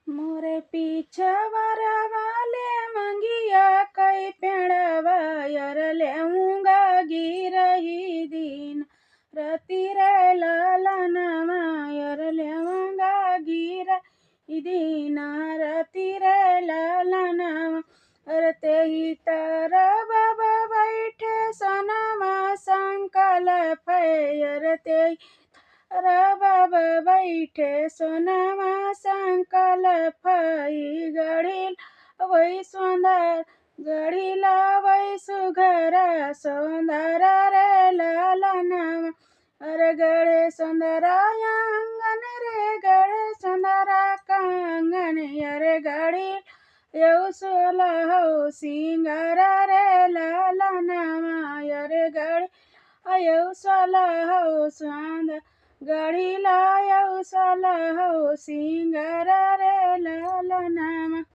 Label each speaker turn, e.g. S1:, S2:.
S1: मोरे पीछवर वाले मंगिया कई पेड़वा यर लेऊंगा गिरही दिन रति रे लालनवा यर लेऊंगा गिर दिन रति रे लालनवा रते ही तारा बाबा बैठे सनमा संकल्प रते बाबा बैठे सोनमा संकल्प गढ़िल वही सुंदर गढ़िला वही सुघर सुंदर रे लालनवा अरे गड़े सुंदरा आंगन रे गड़े सुंदरा कांगन अरे गड़ी यौ सोलह सिंगार रे लालनवा अरे गड़ी यौ सोलह सुंदर गढ़ी लायौ सलहौ सिंगार